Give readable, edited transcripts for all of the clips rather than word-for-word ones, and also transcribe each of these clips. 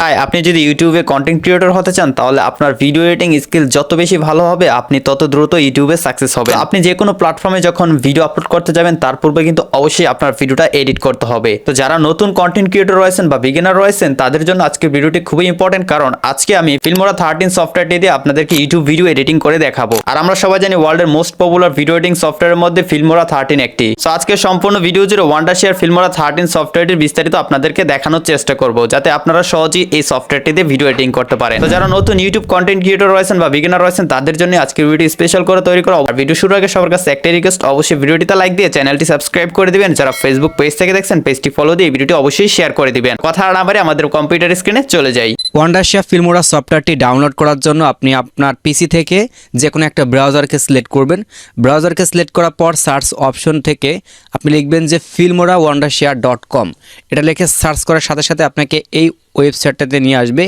High, আপনি যদি ইউটিউবে কন্টেন্ট ক্রিয়েটর হতে চান তাহলে আপনার ভিডিও এডিটিং স্কিল যত বেশি ভালো হবে আপনি তত দ্রুত ইউটিউবে সাকসেস হবেন। আপনি যে কোনো প্ল্যাটফর্মে যখন ভিডিও আপলোড করতে যাবেন তার পূর্বে কিন্তু অবশ্যই আপনার ভিডিওটা এডিট করতে হবে। তো যারা নতুন কন্টেন্ট ক্রিয়েটর রয়েছেন বা বিগিনার রয়েছেন তাদের জন্য আজকে ভিডিওটি খুবই ইম্পর্টেন্ট, কারণ আজকে আমি ফিল্মোরা 13 সফটওয়্যারটি দিয়ে আপনাদেরকে ইউটিউব ভিডিও এডিটিং করে দেখাবো। আর আমরা সবাই জানি ওয়ার্ল্ডের মোস্ট পপুলার ভিডিও এডিটিং সফটওয়্যারের মধ্যে ফিল্মোরা 13 একটি। সো আজকে সম্পূর্ণ ভিডিও জুড়ে ওয়ান্ডারশেয়ার ফিল্মোরা 13 সফটওয়্যারটির বিস্তারিত আপনাদেরকে দেখানোর চেষ্টা করব, যাতে আপনারা সহজেই এই সফটওয়্যারটি দিয়ে ভিডিও এডিটিং করতে পারেন। তো যারা নতুন ইউটিউব কন্টেন্ট ক্রিয়েটর রয়েছেন বা বিগিনার রয়েছেন তাদের জন্য আজকের ভিডিও স্পেশাল করে তৈরি করা। আর ভিডিও শুরুর আগে সবার কাছে একটাই রিকোয়েস্ট, অবশ্যই ভিডিওটিতে লাইক দিয়ে চ্যানেলটি সাবস্ক্রাইব করে দিবেন। যারা ফেসবুক পেজ থেকে দেখছেন পেজটি ফলো দিয়ে ভিডিওটি অবশ্যই শেয়ার করে দিবেন। কথা না বাড়িয়ে আমাদের কম্পিউটার স্ক্রিনে চলে যাই। ওয়ান্ডারশেয়ার ফিল্মোরা সফটওয়্যারটি ডাউনলোড করার জন্য আপনি আপনার পিসি থেকে যে কোনো একটা ব্রাউজারকে সিলেক্ট করবেন। ব্রাউজারকে সিলেক্ট করার পর সার্চ অপশন থেকে আপনি লিখবেন যে filmora.wondershare.com। এটা লিখে সার্চ করার সাথে সাথে আপনাকে এই ওয়েবসাইটটাতে নিয়ে আসবে।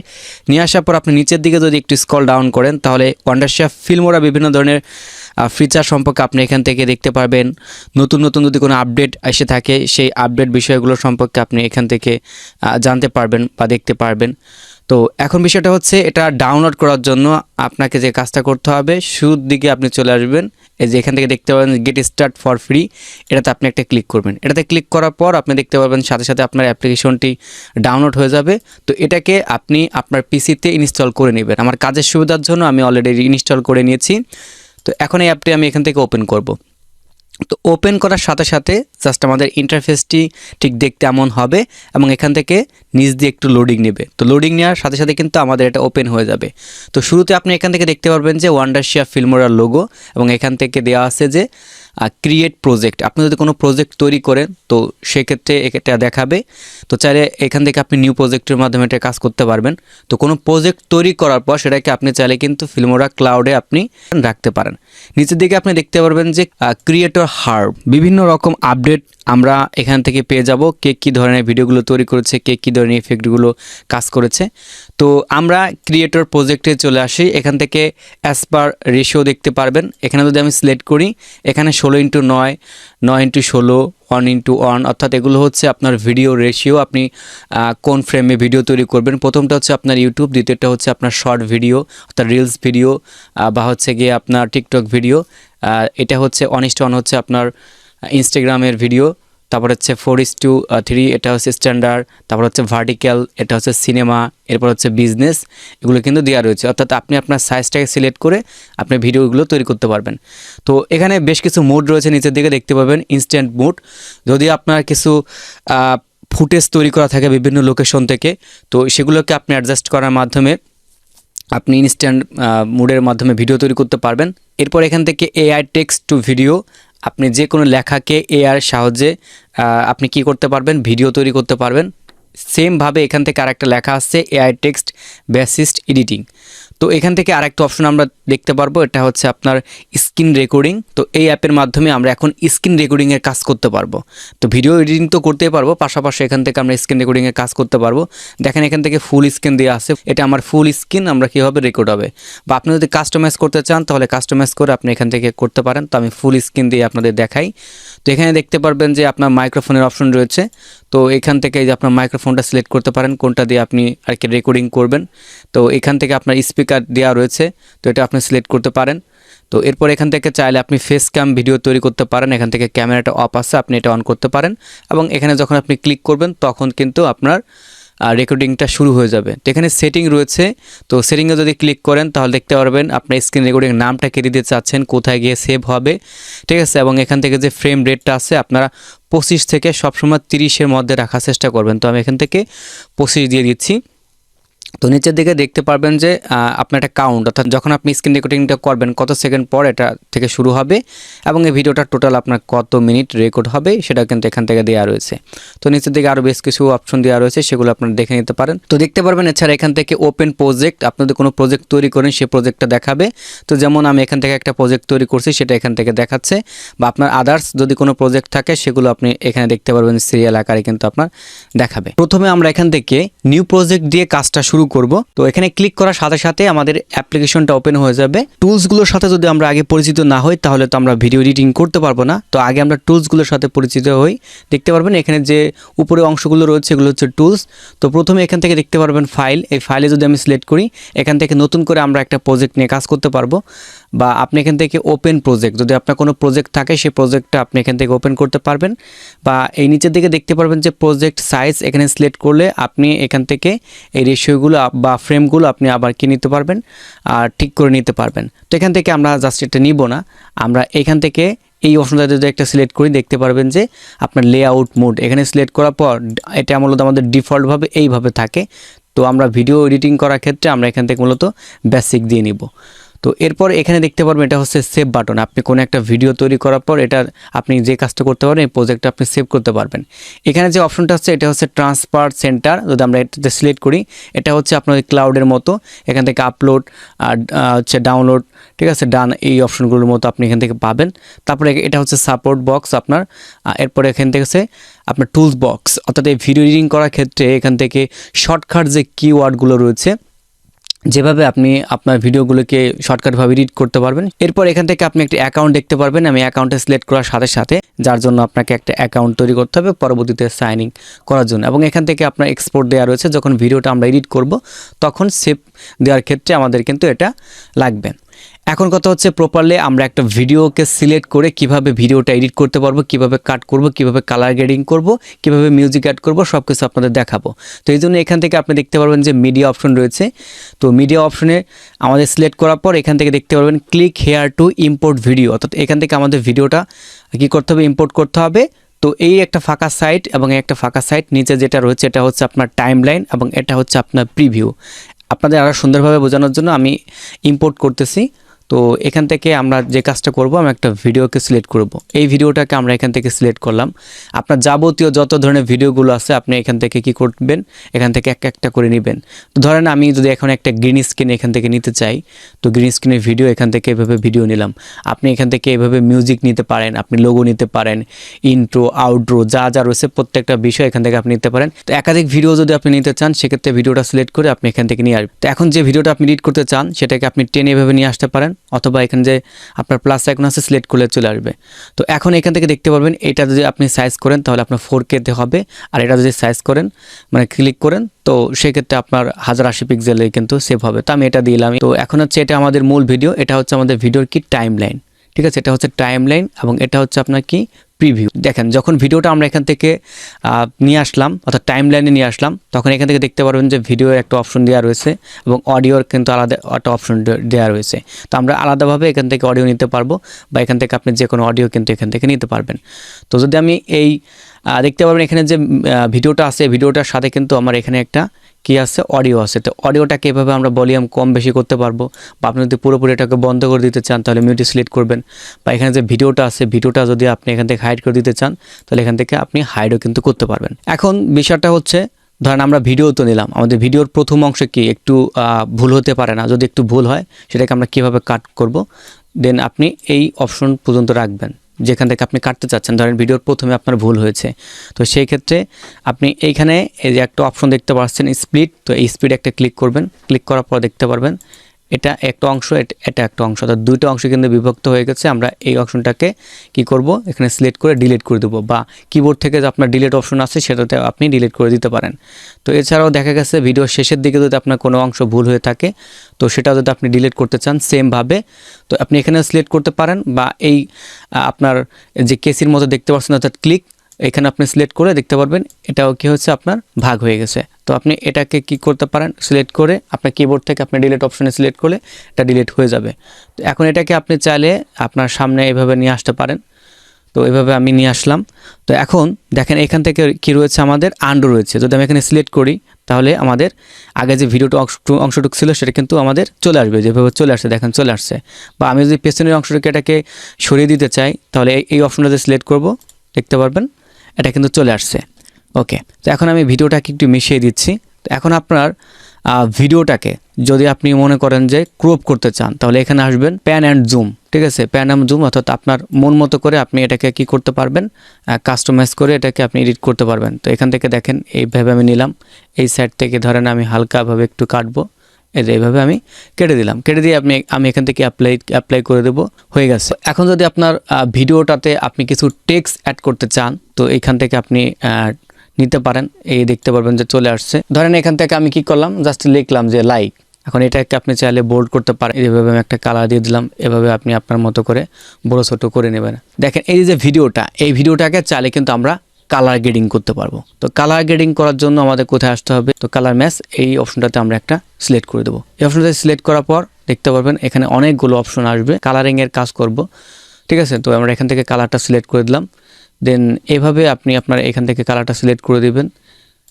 নিয়ে আসার পর আপনি নিচের দিকে যদি একটু স্ক্রল ডাউন করেন তাহলে ওয়ান্ডারশেয়ার ফিল্মোরা বিভিন্ন ধরনের ফিচার সম্পর্কে আপনি এখান থেকে দেখতে পারবেন। নতুন নতুন যদি কোনো আপডেট এসে থাকে সেই আপডেট বিষয়গুলো সম্পর্কে আপনি এখান থেকে জানতে পারবেন বা দেখতে পারবেন। তো এখন বিষয়টা হচ্ছে এটা ডাউনলোড করার জন্য আপনাকে যে কাজটা করতে হবে, শুরুর দিকে আপনি চলে আসবেন, এই যে এখান থেকে দেখতে পাবেন গেট স্টার্ট ফর ফ্রি, এটাতে আপনি একটা ক্লিক করবেন। এটাতে ক্লিক করার পর আপনি দেখতে পাবেন সাথে সাথে আপনার অ্যাপ্লিকেশনটি ডাউনলোড হয়ে যাবে। তো এটাকে আপনি আপনার পিসিতে ইনস্টল করে নেবেন। আমার কাজের সুবিধার জন্য আমি অলরেডি ইনস্টল করে নিয়েছি। তো এখন এই অ্যাপটি আমি এখান থেকে ওপেন করব। তো ওপেন করার সাথে সাথে জাস্ট আমাদের ইন্টারফেসটি ঠিক দেখতে এমন হবে এবং এখান থেকে নিচ দিয়ে একটু লোডিং নেবে। তো লোডিং নেওয়ার সাথে সাথে কিন্তু আমাদের এটা ওপেন হয়ে যাবে। তো শুরুতে আপনি এখান থেকে দেখতে পারবেন যে ওয়ান্ডারশেয়ার ফিল্মোরার লোগো এবং এখান থেকে দেওয়া আছে যে ক্রিয়েট প্রজেক্ট। আপনি যদি কোনো প্রজেক্ট তৈরি করেন তো সেক্ষেত্রে এটা দেখাবে। তো চাইলে এখান থেকে আপনি নিউ প্রজেক্টের মাধ্যমে এটা কাজ করতে পারবেন। তো কোনো প্রজেক্ট তৈরি করার পর সেটাকে আপনি চাইলে কিন্তু ফিল্মোরা ক্লাউডে আপনি রাখতে পারেন। নিচের দিকে আপনি দেখতে পারবেন যে ক্রিয়েটর হার্ব, বিভিন্ন রকম আপডেট আমরা এখান থেকে পেয়ে যাব। কে কী ধরনের ভিডিওগুলো তৈরি করেছে, কে কী ধরনের ইফেক্টগুলো কাজ করেছে। তো আমরা ক্রিয়েটর প্রজেক্টে চলে আসি। এখান থেকে অ্যাজ পার রেশিও দেখতে পারবেন। এখানে যদি আমি সিলেক্ট করি, এখানে 16:9, 9:16, 1:1, অর্থাৎ এগুলো হচ্ছে আপনার ভিডিও রেশিও। আপনি কোন ফ্রেমে ভিডিও তৈরি করবেন। প্রথমটা হচ্ছে আপনার ইউটিউব, দ্বিতীয়টা হচ্ছে আপনার শর্ট ভিডিও অর্থাৎ রিলস ভিডিও বা হচ্ছে গিয়ে আপনার টিকটক ভিডিও। এটা হচ্ছে 1:1 হচ্ছে আপনার ইনস্টাগ্রামের ভিডিও। তারপর হচ্ছে 4:3, এটা হচ্ছে স্ট্যান্ডার্ড। তারপর হচ্ছে ভার্টিক্যাল, এটা হচ্ছে সিনেমা। এরপর হচ্ছে বিজনেস। এগুলো কিন্তু দেওয়া রয়েছে, অর্থাৎ আপনি আপনার সাইজটাকে সিলেক্ট করে আপনি ভিডিওগুলো তৈরি করতে পারবেন। তো এখানে বেশ কিছু মোড রয়েছে, নিচের দিকে দেখতে পাবেন ইনস্ট্যান্ট মোড। যদি আপনার কিছু ফুটেজ তৈরি করা থাকে বিভিন্ন লোকেশন থেকে, তো সেগুলোকে আপনি অ্যাডজাস্ট করার মাধ্যমে আপনি ইনস্ট্যান্ট মোডের মাধ্যমে ভিডিও তৈরি করতে পারবেন। এরপর এখান থেকে এআই টেক্সট টু ভিডিও, আপনি যে কোনো লেখাকে এআইয়ের সাহায্যে আপনি কি করতে পারবেন, ভিডিও তৈরি করতে পারবেন। সেমভাবে এখান থেকে আরেকটা লেখা আসছে এআই টেক্সট বেসিসড এডিটিং। তো এখান থেকে আরেকটা অপশন আমরা দেখতে পারবো, এটা হচ্ছে আপনার স্ক্রিন রেকর্ডিং। তো এই অ্যাপের মাধ্যমে আমরা এখন স্ক্রিন রেকর্ডিংয়ের কাজ করতে পারবো। তো ভিডিও এডিটিং তো করতেই পারবো, পাশাপাশি এখান থেকে আমরা স্ক্রিন রেকর্ডিংয়ের কাজ করতে পারবো। দেখেন এখান থেকে ফুল স্ক্রিন দেওয়া আছে, এটা আমার ফুল স্ক্রিন আমরা কীভাবে রেকর্ড হবে। বা আপনি যদি কাস্টমাইজ করতে চান তাহলে কাস্টমাইজ করে আপনি এখান থেকে করতে পারেন। তো আমি ফুল স্ক্রিন দিয়ে আপনাদের দেখাই। তো এখানে দেখতে পারবেন যে আপনার মাইক্রোফোনের অপশন রয়েছে। তো এখান থেকে যে আপনার মাইক্রোফোনটা সিলেক্ট করতে পারেন কোনটা দিয়ে আপনি আর কি রেকর্ডিং করবেন। তো এখান থেকে আপনার স্পিকার দেওয়া রয়েছে, তো এটা আপনি সিলেক্ট করতে পারেন। তো এরপর এখান থেকে চাইলে আপনি ফেস ক্যাম ভিডিও তৈরি করতে পারেন। এখান থেকে ক্যামেরাটা অফ আছে, আপনি এটা অন করতে পারেন এবং এখানে যখন আপনি ক্লিক করবেন তখন কিন্তু আপনার রেকর্ডিংটা শুরু হয়ে যাবে। তো এখানে সেটিং রয়েছে, তো সেটিংয়ে যদি ক্লিক করেন তাহলে দেখতে পারবেন আপনার স্ক্রিন রেকর্ডিং নামটা কে দিতে চাচ্ছেন, কোথায় গিয়ে সেভ হবে, ঠিক আছে। এবং এখান থেকে যে ফ্রেম রেটটা আছে আপনারা 25 থেকে সবসময় 30-এর মধ্যে রাখার চেষ্টা করবেন। তো আমি এখান থেকে 25 দিয়ে দিচ্ছি। তো নিচের দিকে দেখতে পারবেন যে আপনার একটা কাউন্ট, অর্থাৎ যখন আপনি স্ক্রিন রেকর্ডিংটা করবেন কত সেকেন্ড পর এটা থেকে শুরু হবে এবং এই ভিডিওটা টোটাল আপনার কত মিনিট রেকর্ড হবে সেটা কিন্তু এখান থেকে দেওয়া রয়েছে। তো নিচের দিকে আরও বেশ কিছু অপশন দেওয়া রয়েছে, সেগুলো আপনারা দেখে নিতে পারেন। তো দেখতে পারবেন এছাড়া এখান থেকে ওপেন প্রজেক্ট, আপনি যদি কোনো প্রজেক্ট তৈরি করেন সেই প্রজেক্টটা দেখাবে। তো যেমন আমি এখান থেকে একটা প্রজেক্ট তৈরি করছি সেটা এখান থেকে দেখাচ্ছে, বা আপনার আদার্স যদি কোনো প্রজেক্ট থাকে সেগুলো আপনি এখানে দেখতে পারবেন সিরিয়াল আকারে কিন্তু আপনার দেখাবে। প্রথমে আমরা এখান থেকে নিউ প্রজেক্ট দিয়ে কাজটা শুরু করব। তো এখানে ক্লিক করার সাথে সাথে আমাদের অ্যাপ্লিকেশনটা ওপেন হয়ে যাবে। টুলসগুলোর সাথে যদি আমরা আগে পরিচিত না হই তাহলে তো আমরা ভিডিও এডিটিং করতে পারবো না। তো আগে আমরা টুলসগুলোর সাথে পরিচিত হই। দেখতে পারবেন এখানে যে উপরে অংশগুলো রয়েছে এগুলো হচ্ছে টুলস। তো প্রথমে এখান থেকে দেখতে পারবেন ফাইল, এই ফাইলে যদি আমি সিলেক্ট করি এখান থেকে নতুন করে আমরা একটা প্রজেক্ট নিয়ে কাজ করতে পারবো। বা আপনি এখান থেকে ওপেন প্রজেক্ট, যদি আপনার কোনো প্রজেক্ট থাকে সেই প্রজেক্টটা আপনি এখান থেকে ওপেন করতে পারবেন। বা এই নিচের দিকে দেখতে পারবেন যে প্রজেক্ট সাইজ, এখানে সিলেক্ট করলে আপনি এখান থেকে এই রেশিওগুলো বা ফ্রেমগুলো আপনি আবার কি নিতে পারবেন আর ঠিক করে নিতে পারবেন। তো এখান থেকে আমরা জাস্ট এটা নিব না, আমরা এখান থেকে এই অপশনটা যদি একটা সিলেক্ট করি দেখতে পারবেন যে আপনার লেআউট মোড এখানে সিলেক্ট করার পর এটা মূলত আমাদের ডিফল্টভাবে এইভাবে থাকে। তো আমরা ভিডিও এডিটিং করার ক্ষেত্রে আমরা এখান থেকে মূলত বেসিক দিয়ে নিব। তো এরপর এখানে দেখতে পারবেন এটা হচ্ছে সেভ বাটন। আপনি কোনো একটা ভিডিও তৈরি করার পর এটা আপনি যে কাজটা করতে পারেন এই প্রজেক্টটা আপনি সেভ করতে পারবেন। এখানে যে অপশনটা আছে এটা হচ্ছে ট্রান্সফার সেন্টার, যদি আমরা এটাতে সিলেক্ট করি এটা হচ্ছে আপনার ক্লাউডের মতো, এখান থেকে আপলোড আর হচ্ছে ডাউনলোড, ঠিক আছে, ডান, এই অপশনগুলোর মতো আপনি এখান থেকে পাবেন। তারপরে এটা হচ্ছে সাপোর্ট বক্স আপনার, এরপরে এখান থেকে হচ্ছে আপনার টুলস বক্স, অর্থাৎ এই ভিডিও এডিটিং করার ক্ষেত্রে এখান থেকে শর্টকাট যে কিওয়ার্ডগুলো রয়েছে যেভাবে আপনি আপনার ভিডিওগুলোকে শর্টকাটভাবে এডিট করতে পারবেন। এরপর এখান থেকে আপনি একটি অ্যাকাউন্ট দেখতে পারবেন, আমি অ্যাকাউন্টে সিলেক্ট করার সাথে সাথে, যার জন্য আপনাকে একটা অ্যাকাউন্ট তৈরি করতে হবে পরবর্তীতে সাইন ইন করার জন্য। এবং এখান থেকে আপনার এক্সপোর্ট দেওয়া রয়েছে, যখন ভিডিওটা আমরা এডিট করব তখন সেভ দেওয়ার ক্ষেত্রে আমাদের কিন্তু এটা লাগবে। এখন কথা হচ্ছে প্রপারলি আমরা একটা ভিডিওকে সিলেক্ট করে কিভাবে ভিডিওটা এডিট করতে পারবো, কিভাবে কাট করব, কিভাবে কালার গ্রেডিং করব, কিভাবে মিউজিক অ্যাড করব, সব কিছু আপনাদের দেখাবো। তো এই জন্য এখান থেকে আপনি দেখতে পারবেন যে মিডিয়া অপশন রয়েছে। তো মিডিয়া অপশনে আমাদের সিলেক্ট করার পর এখান থেকে দেখতে পারবেন click here two import video, অর্থাৎ এখান থেকে আমাদের ভিডিওটা কী করতে হবে, ইম্পোর্ট করতে হবে। তো এই একটা ফাঁকা সাইট এবং এই একটা ফাঁকা সাইট, নিচে যেটা রয়েছে এটা হচ্ছে আপনার টাইমলাইন এবং এটা হচ্ছে আপনার প্রিভিউ। আপনাদের আরও সুন্দরভাবে বোঝানোর জন্য আমি ইম্পোর্ট করতেছি। তো এখান থেকে আমরা যে কাজটা করব, আমি একটা ভিডিওকে সিলেক্ট করব। এই ভিডিওটাকে আমরা এখান থেকে সিলেক্ট করলাম। আপনার যাবতীয় যত ধরনের ভিডিওগুলো আছে আপনি এখান থেকে কি করবেন, এখান থেকে একটা করে নেবেন। তো ধরেন আমি যদি এখন একটা গ্রিন স্ক্রিন এখান থেকে নিতে চাই, তো গ্রিন স্ক্রিনের ভিডিও এখান থেকে এভাবে ভিডিও নিলাম। আপনি এখান থেকে এভাবে মিউজিক নিতে পারেন, আপনি লোগো নিতে পারেন, ইন্ট্রো আউট্রো যা যা রয়েছে প্রত্যেকটা বিষয় এখান থেকে আপনি নিতে পারেন। তো একাধিক ভিডিও যদি আপনি নিতে চান সেক্ষেত্রে ভিডিওটা সিলেক্ট করে আপনি এখান থেকে নিয়ে আসবেন। তো এখন যে ভিডিওটা আপনি এডিট করতে চান সেটাকে আপনি টেনে এভাবে নিয়ে আসতে পারেন, অথবা এখানে যে আপনার প্লাস আইকন আছে সিলেক্ট করলে চলে আসবে। তো এখন এখান থেকে দেখতে পারবেন এটা যদি আপনি সাইজ করেন তাহলে আপনার 4K তে হবে, আর এটা যদি সাইজ করেন মানে ক্লিক করেন তো সেক্ষেত্রে আপনার 1080 পিক্সেলে কিন্তু সেভ হবে। তো আমি এটা দিলাম। তো এখন হচ্ছে এটা আমাদের মূল ভিডিও, এটা হচ্ছে আমাদের ভিডিওর কি টাইমলাইন, ঠিক আছে, এটা হচ্ছে টাইমলাইন এবং এটা হচ্ছে আপনার কি প্রিভিউ। দেখেন যখন ভিডিওটা আমরা এখান থেকে নিয়ে আসলাম অর্থাৎ টাইমলাইনে নিয়ে আসলাম তখন এখান থেকে দেখতে পারবেন যে ভিডিও একটা অপশন দেওয়া রয়েছে এবং অডিওর কিন্তু আলাদা একটা অপশন দেওয়া রয়েছে। তো আমরা আলাদাভাবে এখান থেকে অডিও নিতে পারবো বা এখান থেকে আপনি যে কোনো অডিও কিন্তু এখান থেকে নিতে পারবেন। তো যদি আমি এই দেখতে পারবেন এখানে যে ভিডিওটা আছে, ভিডিওটার সাথে কিন্তু আমার এখানে একটা কি আছে, অডিও আছে। তো অডিওটাকে এভাবে আমরা ভলিউম কম বেশি করতে পারবো, বা আপনি যদি পুরোপুরি এটাকে বন্ধ করে দিতে চান তাহলে মিউট সিলেক্ট করবেন, বা এখানে যে ভিডিওটা আছে ভিডিওটা যদি আপনি এখান থেকে হাইড করে দিতে চান তাহলে এখান থেকে আপনি হাইডও কিন্তু করতে পারবেন। এখন বিষয়টা হচ্ছে ধরেন আমরা ভিডিও তো নিলাম, আমাদের ভিডিওর প্রথম অংশে কি একটু ভুল হতে পারে না, যদি একটু ভুল হয় সেটাকে আমরা কিভাবে কাট করব, দেন আপনি এই অপশন পর্যন্ত রাখবেন যেখান থেকে আপনি কাটতে চাচ্ছেন। ধরেন ভিডিওর প্রথমে আপনার ভুল হয়েছে, তো সেই ক্ষেত্রে আপনি এইখানে এই যে একটা অপশন দেখতে পাচ্ছেন স্প্লিট, তো এই স্প্লিট একটা ক্লিক করবেন, ক্লিক করার পর দেখতে পারবেন এটা একটা অংশ, এটা একটা অংশ, অর্থাৎ দুইটা অংশ কিন্তু বিভক্ত হয়ে গেছে। আমরা এই অপশনটাকে কি করব, এখানে সিলেক্ট করে ডিলিট করে দেবো, বা কিবোর্ড থেকে যে আপনার ডিলিট অপশন আছে সেটাতে আপনি ডিলিট করে দিতে পারেন। তো এছাড়াও দেখা গেছে ভিডিওর শেষের দিকে যদি আপনার কোনো অংশ ভুল হয়ে থাকে তো সেটা যদি আপনি ডিলিট করতে চান সেমভাবে তো আপনি এখানে সিলেক্ট করতে পারেন, বা এই আপনার যে কেসির মতো দেখতে পাচ্ছেন অর্থাৎ ক্লিক, এখানে আপনি সিলেক্ট করে দেখতে পারবেন এটাও কি হচ্ছে আপনার ভাগ হয়ে গেছে। তো আপনি এটাকে কি করতে পারেন, সিলেক্ট করে আপনার কিবোর্ড থেকে আপনি ডিলিট অপশনে সিলেক্ট করলে এটা ডিলিট হয়ে যাবে। তো এখন এটাকে আপনি চাইলে আপনার সামনে এভাবে নিয়ে আসতে পারেন। তো এভাবে আমি নিয়ে আসলাম। তো এখন দেখেন এখান থেকে কি রয়েছে, আমাদের আন্ডু রয়েছে। যদি আমি এখানে সিলেক্ট করি তাহলে আমাদের আগে যে ভিডিওটা অংশটুকু ছিল সেটা কিন্তু আমাদের চলে আসবে, যেভাবে চলে আসছে দেখেন চলে আসছে। বা আমি যদি পেছনের অংশটুকু এটাকে সরিয়ে দিতে চাই তাহলে এই অপশনটাতে সিলেক্ট করব, দেখতে পারবেন এটা কিন্তু চলে আসছে। ওকে, তো এখন আমি ভিডিওটাকে একটু মিশিয়ে দিচ্ছি। তো এখন আপনার ভিডিওটাকে যদি আপনি মনে করেন যে ক্রপ করতে চান তাহলে এখানে আসবেন প্যান অ্যান্ড জুম, ঠিক আছে, প্যান্ডাম জুম অর্থাৎ আপনার মন মতো করে আপনি এটাকে কি করতে পারবেন, কাস্টমাইজ করে এটাকে আপনি এডিট করতে পারবেন। তো এখান থেকে দেখেন এইভাবে আমি নিলাম, এই সাইড থেকে ধরেন আমি হালকাভাবে একটু কাটবো, এই যে এইভাবে আমি কেটে দিলাম, কেটে দিয়ে আমি এখান থেকে অ্যাপ্লাই করে দেবো, হয়ে গেছে। এখন যদি আপনার ভিডিওটাতে আপনি কিছু টেক্সট অ্যাড করতে চান, তো এখান থেকে আপনি নিতে পারেন, এই দেখতে পারবেন যে চলে আসছে। ধরেন এখান থেকে আমি কি করলাম, জাস্ট লিখলাম যে লাইক। এখন এটাকে আপনি চাইলে বোল্ড করতে পারেন, এইভাবে আমি একটা কালার দিয়ে দিলাম, এভাবে আপনি আপনার মতো করে বড় ছোট করে নেবেন। দেখেন এই যে ভিডিওটা, এই ভিডিওটাকে চাইলে কিন্তু আমরা কালার গ্রেডিং করতে পারবো। তো কালার গ্রেডিং করার জন্য আমাদের কোথায় আসতে হবে, তো কালার ম্যাচ এই অপশনটাতে আমরা একটা সিলেক্ট করে দেবো। এই অপশনটাতে সিলেক্ট করার পর দেখতে পারবেন এখানে অনেকগুলো অপশন আসবে, কালারিং এর কাজ করব, ঠিক আছে। তো আমরা এখান থেকে কালারটা সিলেক্ট করে দিলাম, দেন এভাবে আপনি আপনার এখান থেকে কালারটা সিলেক্ট করে দিবেন।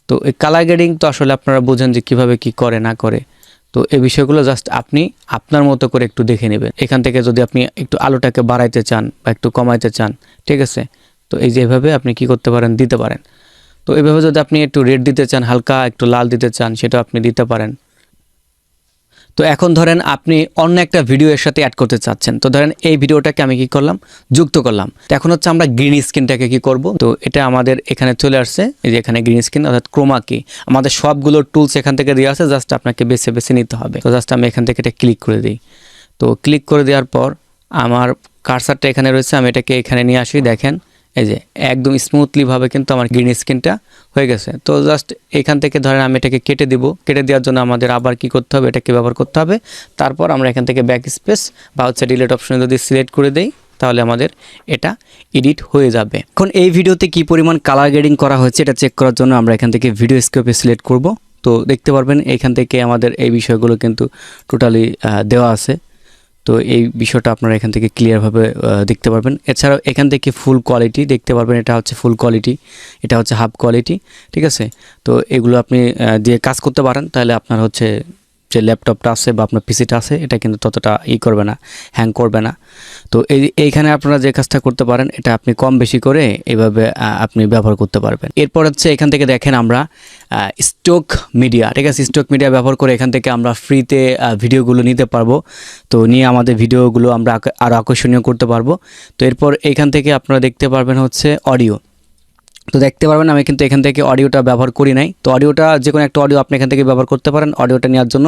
তো এই কালার গ্রেডিং তো আসলে আপনারা বোঝেন যে কীভাবে কি করে না করে, তো এই বিষয়গুলো জাস্ট আপনি আপনার মতো করে একটু দেখে নেবেন। এখান থেকে যদি আপনি একটু আলোটাকে বাড়াইতে চান বা একটু কমাইতে চান, ঠিক আছে, তো এই যে এভাবে আপনি কি করতে পারেন, দিতে পারেন। তো এভাবে যদি আপনি একটু রেড দিতে চান, হালকা একটু লাল দিতে চান, সেটা আপনি দিতে পারেন। তো এখন ধরেন আপনি অন্য একটা ভিডিও এর সাথে অ্যাড করতে চাচ্ছেন, তো ধরেন এই ভিডিওটাকে আমি কি করলাম, যুক্ত করলাম। তো এখন হচ্ছে আমরা গ্রিন স্ক্রিনটাকে কি করব, তো এটা আমাদের এখানে চলে আসছে, এই যে এখানে গ্রিন স্ক্রিন অর্থাৎ ক্রোমা কি, আমাদের সবগুলো টুলস এখান থেকে দেওয়া আছে, জাস্ট আপনাকে বেছে বেছে নিতে হবে। তো জাস্ট আমি এখান থেকে এটা ক্লিক করে দিই। তো ক্লিক করে দেওয়ার পর আমার কার্সারটা এখানে রয়েছে, আমি এটাকে এখানে নিয়ে আসি, দেখেন এই যে একদম স্মুথলিভাবে কিন্তু আমার গ্রিন স্ক্রিনটা হয়ে গেছে। তো জাস্ট এখান থেকে ধরেন আমি এটাকে কেটে দিব, কেটে দেওয়ার জন্য আমাদের আবার কি করতে হবে, এটাকে ব্যবহার করতে হবে। তারপর আমরা এখান থেকে ব্যাক স্পেস বা হচ্ছে ডিলিট অপশনে যদি সিলেক্ট করে দেই, তাহলে আমাদের এটা এডিট হয়ে যাবে। এখন এই ভিডিওতে কি পরিমাণ কালার গ্রেডিং করা হয়েছে এটা চেক করার জন্য আমরা এখান থেকে ভিডিও স্কোপে সিলেক্ট করব। তো দেখতে পারবেন এখান থেকে আমাদের এই বিষয়গুলো কিন্তু টোটালি দেওয়া আছে। তো এই বিষয়টা আপনারা এখান থেকে ক্লিয়ারভাবে দেখতে পারবেন। এছাড়াও এখান থেকে ফুল কোয়ালিটি দেখতে পারবেন, এটা হচ্ছে ফুল কোয়ালিটি, এটা হচ্ছে হাফ কোয়ালিটি, ঠিক আছে। তো এগুলো আপনি দিয়ে কাজ করতে পারেন, তাহলে আপনার হচ্ছে যে ল্যাপটপটা আছে বা আপনার পিসিটা আছে এটা কিন্তু ততটা করবে না, হ্যাং করবে না। তো এইখানে আপনারা যে কাজটা করতে পারেন, এটা আপনি কম বেশি করে এইভাবে আপনি ব্যবহার করতে পারবেন। এরপর হচ্ছে এখান থেকে দেখেন আমরা স্টক মিডিয়া, ঠিক আছে, স্টক মিডিয়া ব্যবহার করে এখান থেকে আমরা ফ্রিতে ভিডিওগুলো নিতে পারবো। তো নিয়ে আমাদের ভিডিওগুলো আমরা আরও আকর্ষণীয় করতে পারবো। তো এরপর এখান থেকে আপনারা দেখতে পারবেন হচ্ছে অডিও। তো দেখতে পারবেন আমি কিন্তু এখান থেকে অডিওটা ব্যবহার করি নাই। তো অডিওটা যে কোনো একটা অডিও আপনি এখান থেকে ব্যবহার করতে পারেন। অডিওটা নেওয়ার জন্য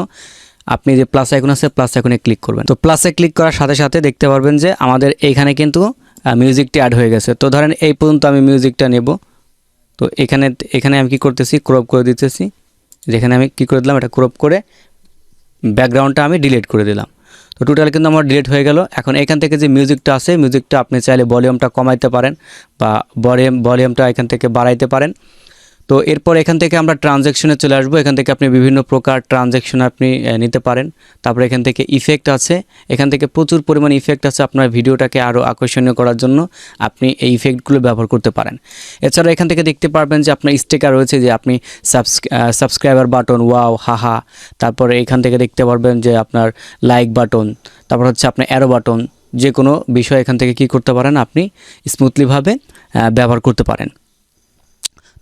আপনি যে প্লাস আইকন আছে, প্লাস আইকনে ক্লিক করবেন। তো প্লাসে ক্লিক করার সাথে সাথে দেখতে পারবেন যে আমাদের এইখানে কিন্তু মিউজিকটি অ্যাড হয়ে গেছে। তো ধরেন এই পর্যন্ত আমি মিউজিকটা নেব। তো এখানে আমি কি করতেছি, ক্রপ করে দিতেছি। যেখানে আমি কি করে দিলাম, এটা ক্রপ করে ব্যাকগ্রাউন্ডটা আমি ডিলিট করে দিলাম। তো টোটাল কিন্তু আমার ডিলিট হয়ে গেল। এখন এখান থেকে যে মিউজিকটা আছে, মিউজিকটা আপনি চাইলে ভলিউমটা কমাইতে পারেন বা ভলিউমটা এখান থেকে বাড়াইতে পারেন। তো এরপর এখান থেকে আমরা ট্রানজ্যাকশনে চলে আসবো। এখান থেকে আপনি বিভিন্ন প্রকার ট্রানজ্যাকশন আপনি নিতে পারেন। তারপরে এখান থেকে ইফেক্ট আছে, এখান থেকে প্রচুর পরিমাণ ইফেক্ট আছে। আপনার ভিডিওটাকে আরও আকর্ষণীয় করার জন্য আপনি এই ইফেক্টগুলো ব্যবহার করতে পারেন। এছাড়া এখান থেকে দেখতে পারবেন যে আপনার স্টিকার রয়েছে, যে আপনি সাবস্ক্রাইবার বাটন, ওয়াও, হাহা। তারপরে এখান থেকে দেখতে পারবেন যে আপনার লাইক বাটন, তারপর হচ্ছে আপনার অ্যারো বাটন, যে কোনো বিষয় এখান থেকে কি করতে পারেন, আপনি স্মুথলিভাবে ব্যবহার করতে পারেন।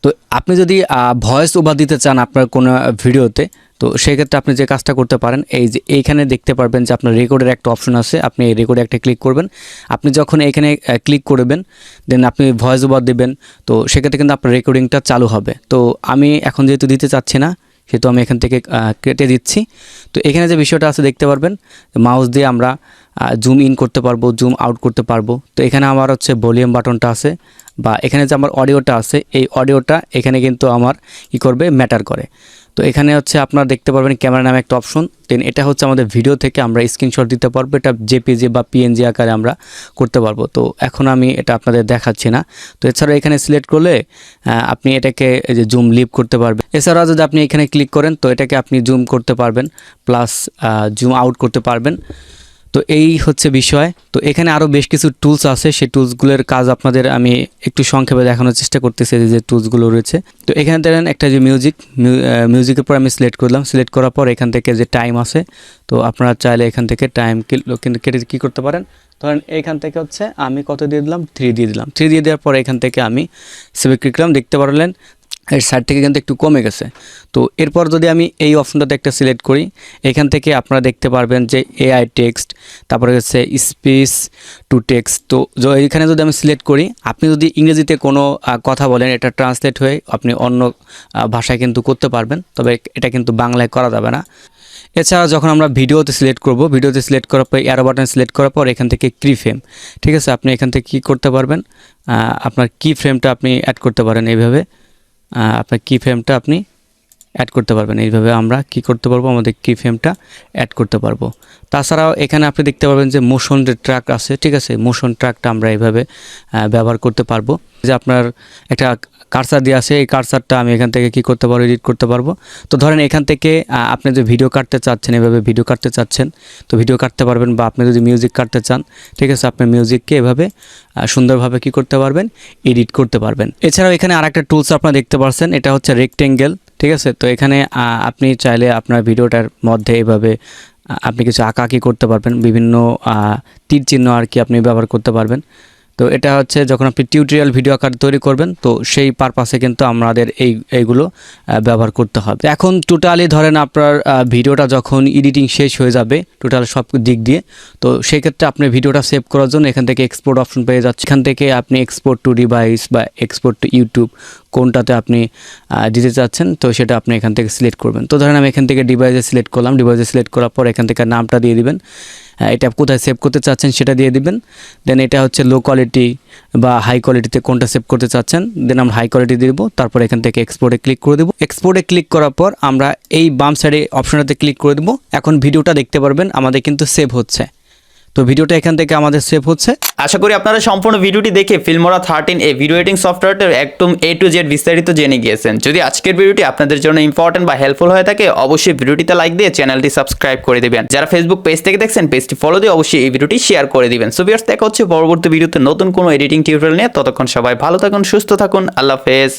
তো আপনি যদি ভয়েস ওভার দিতে চান আপনার কোনো ভিডিওতে, তো সেক্ষেত্রে আপনি যে কাজটা করতে পারেন, এই যে এইখানে দেখতে পারবেন যে আপনার রেকর্ডের একটা অপশন আছে, আপনি এই রেকর্ডে একটা ক্লিক করবেন। আপনি যখন এখানে ক্লিক করবেন, দেন আপনি ভয়েস ওভার দেবেন, তো সেক্ষেত্রে কিন্তু আপনার রেকর্ডিংটা চালু হবে। তো আমি এখন যেহেতু দিতে চাচ্ছি না, সেহেতু আমি এখান থেকে কেটে দিচ্ছি। তো এখানে যে বিষয়টা আছে দেখতে পারবেন, মাউস দিয়ে আমরা জুম ইন করতে পারবো, জুম আউট করতে পারবো। তো এখানে আমার হচ্ছে ভলিউম বাটনটা আছে, বা এখানে যে আমার অডিওটা আছে, এই অডিওটা এখানে কিন্তু আমার কি করবে, ম্যাটার করে। তো এখানে হচ্ছে আপনারা দেখতে পারবেন ক্যামেরা নামে একটা অপশন, দেন এটা হচ্ছে আমাদের ভিডিও থেকে আমরা স্ক্রিনশট দিতে পারবো, এটা জেপিজি বা পিএনজি আকারে আমরা করতে পারবো। তো এখন আমি এটা আপনাদের দেখাচ্ছি না। তো এছাড়াও এখানে সিলেক্ট করলে আপনি এটাকে এই যে জুম লিভ করতে পারবেন। এছাড়াও যদি আপনি এখানে ক্লিক করেন, তো এটাকে আপনি জুম করতে পারবেন, প্লাস জুম আউট করতে পারবেন। তো এই হচ্ছে বিষয়। তো এখানে আরও বেশ কিছু টুলস আছে, সেই টুলসগুলোর কাজ আপনাদের আমি একটু সংক্ষেপে দেখানোর চেষ্টা করতেছি, যে টুলসগুলো রয়েছে। তো এখানে দেখেন একটা যে মিউজিকের পর আমি সিলেক্ট করলাম, সিলেক্ট করার পর এখান থেকে যে টাইম আছে, তো আপনারা চাইলে এখান থেকে টাইম কিন্তু কেটে কী করতে পারেন, ধরেন এইখান থেকে হচ্ছে আমি কত দিয়ে দিলাম, 3 দিয়ে দিলাম। 3 দিয়ে দেওয়ার পর এখান থেকে আমি সেভে ক্লিক করলাম, দেখতে পারলেন এর সাইড থেকে কিন্তু একটু কমে গেছে। তো এরপর যদি আমি এই অপশনটাতে একটা সিলেক্ট করি, এখান থেকে আপনারা দেখতে পারবেন যে এআই টেক্সট, তারপরে হচ্ছে স্পিচ টু টেক্সট। তো এখানে যদি আমি সিলেক্ট করি, আপনি যদি ইংরেজিতে কোনো কথা বলেন, এটা ট্রান্সলেট হয়ে আপনি অন্য ভাষায় কিন্তু করতে পারবেন, তবে এটা কিন্তু বাংলায় করা যাবে না। এছাড়া যখন আমরা ভিডিওতে সিলেক্ট করব, ভিডিওতে সিলেক্ট করার পর অ্যারো বাটন সিলেক্ট করার পর এখান থেকে কি ফ্রেম, ঠিক আছে, আপনি এখান থেকে কী করতে পারবেন, আপনার কি ফ্রেমটা আপনি অ্যাড করতে পারেন এইভাবে। আপনার কি ফ্রেমটা আপনি অ্যাড করতে পারবেন এইভাবে। আমরা কি করতে পারবো, আমাদের কি ফ্রেমটা অ্যাড করতে পারবো। তাছাড়াও এখানে আপনি দেখতে পারবেন যে মোশন যে ট্র্যাক আছে, ঠিক আছে, মোশন ট্র্যাকটা আমরা এইভাবে ব্যবহার করতে পারবো। যে আপনার একটা কার্সার দিয়ে আছে, এই কার্সারটা আমি এখান থেকে কি করতে পারবো, এডিট করতে পারবো। তো ধরেন এখান থেকে আপনি যে ভিডিও কাটতে চাচ্ছেন, এভাবে ভিডিও কাটতে চাচ্ছেন, তো ভিডিও কাটতে পারবেন। বা আপনি যদি মিউজিক কাটতে চান, ঠিক আছে, আপনি মিউজিককে এভাবে সুন্দরভাবে কি করতে পারবেন, এডিট করতে পারবেন। এছাড়াও এখানে আরেকটা টুলস আপনারা দেখতে পাচ্ছেন, এটা হচ্ছে রেক্টেঙ্গেল, ঠিক আছে। তো এখানে আপনি চাইলে আপনার ভিডিওটার মধ্যে এভাবে আপনি কিছু আঁকাআঁকি করতে পারবেন, বিভিন্ন তীর চিহ্ন আর কি আপনি ব্যবহার করতে পারবেন। তো এটা হচ্ছে যখন আপনি টিউটোরিয়াল ভিডিও আকার তৈরি করবেন, তো সেই পারপাসে কিন্তু আমাদের এইগুলো ব্যবহার করতে হবে। এখন টোটালি ধরেন আপনার ভিডিওটা যখন এডিটিং শেষ হয়ে যাবে টোটাল সব দিক দিয়ে, তো সেই ক্ষেত্রে আপনি ভিডিওটা সেভ করার জন্য এখান থেকে এক্সপোর্ট অপশন পেয়ে যাচ্ছে। এখান থেকে আপনি এক্সপোর্ট টু ডিভাইস বা এক্সপোর্ট টু ইউটিউব কোনটাতে আপনি দিতে চাচ্ছেন, তো সেটা আপনি এখান থেকে সিলেক্ট করবেন। তো ধরেন আমি এখান থেকে ডিভাইসে সিলেক্ট করলাম, ডিভাইসে সিলেক্ট করার পর এখান থেকে নামটা দিয়ে দিবেন, এটা কোথায় সেভ করতে চাচ্ছেন সেটা দিয়ে দিবেন। দেন এটা হচ্ছে লো কোয়ালিটি বা হাই কোয়ালিটিতে কোনটা সেভ করতে চাচ্ছেন, দেন আমরা হাই কোয়ালিটি দিয়ে দেবো। তারপর এখান থেকে এক্সপোর্টে ক্লিক করে দেবো। এক্সপোর্টে ক্লিক করার পর আমরা এই বাম সাইডে অপশনটাতে ক্লিক করে দেবো। এখন ভিডিওটা দেখতে পারবেন আমাদের কিন্তু সেভ হচ্ছে। তো ভিডিওটা এখান থেকে আমাদের সেভ হচ্ছে। আশা করি আপনারা সম্পূর্ণ ভিডিওটি দেখে ফিল্মোরা 13 এই ভিডিও এডিটিং সফটওয়্যারটার একদম A to Z বিস্তারিত জেনে গিয়েছেন। যদি আজকের ভিডিওটি আপনাদের জন্য ইম্পর্টেন্ট বা হেল্পফুল হয়ে থাকে, অবশ্যই ভিডিওটিতে লাইক দিয়ে চ্যানেলটি সাবস্ক্রাইব করে দিবেন। যারা ফেসবুক পেজ থেকে দেখছেন, পেজটি ফলো দিয়ে অবশ্যই এই ভিডিওটি শেয়ার করে দিবেন। সো ভিউয়ার্স, দেখা হচ্ছে পরবর্তী ভিডিওতে নতুন কোনো এডিটিং টিউটোরিয়াল নিয়ে। ততক্ষণ সবাই ভালো থাকুন, সুস্থ থাকুন, আল্লাহ হাফেজ।